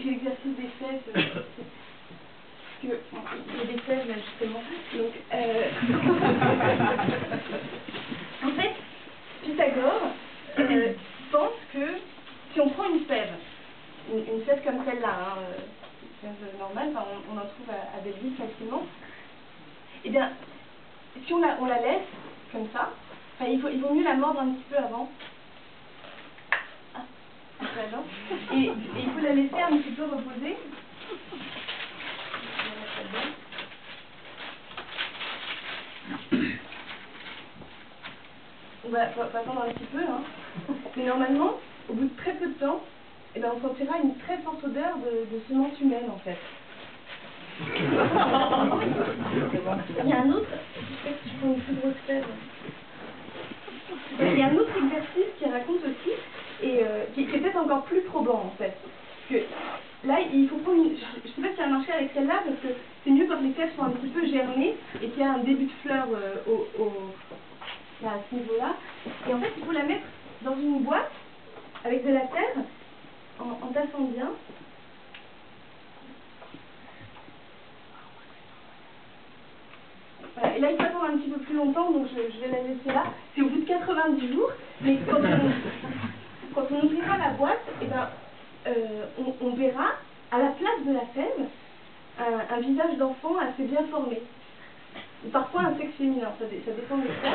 puis l'exercice des fèves, parce que bon, il y a des fèves là justement. Donc, en fait, Pythagore pense que si on prend une fève comme celle-là, hein, normale, enfin, on en trouve à Belleville facilement, et bien, si on la laisse comme ça, enfin, il vaut mieux la mordre un petit peu avant. Et il faut la laisser un petit peu reposer. On va attendre un petit peu, hein. Mais normalement, au bout de très peu de temps, eh ben, on sentira une très forte odeur de semence humaine en fait. Il y a un autre, je prends une plus grosse fève. Il y a un autre exercice qui raconte aussi, et qui est peut-être encore plus probant en fait. Parce que là, il faut prendre une... Je ne sais pas si ça a marché avec celle-là, parce que c'est mieux quand les fèves sont un petit peu germées et qu'il y a un début de fleurs là, à ce niveau-là. Et en fait, il faut la mettre dans une boîte avec de la terre, en tassant bien. Voilà, et là, il faut attendre un petit peu plus longtemps, donc je vais la laisser là. C'est au bout de 90 jours, mais quand on ouvrira la boîte, eh ben, on verra, à la place de la fève, un visage d'enfant assez bien formé. Ou parfois un sexe féminin, ça dépend des cas.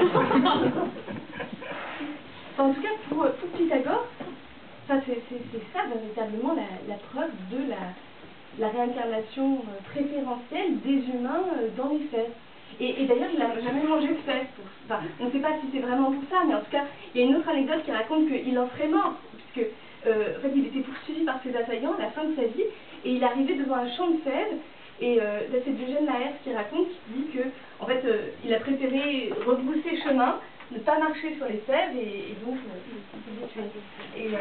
Enfin, en tout cas, pour Pythagore, c'est ça véritablement la preuve de la réincarnation préférentielle des humains dans les fèves. Et d'ailleurs, il n'a jamais mangé de fèves. Enfin, on ne sait pas si c'est vraiment pour ça, mais en tout cas, il y a une autre anecdote qui raconte qu'il en serait mort, puisque en fait, il était poursuivi par ses assaillants à la fin de sa vie, et il arrivait devant un champ de fèves, et là, c'est Diogène Laërce qui raconte, qui dit que, en fait, il a préféré rebrousser chemin, ne pas marcher sur les fèves, et donc, il s'est tué. Et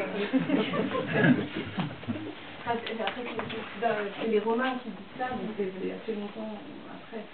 après, c'est les Romains qui disent ça, mais c'est assez longtemps après.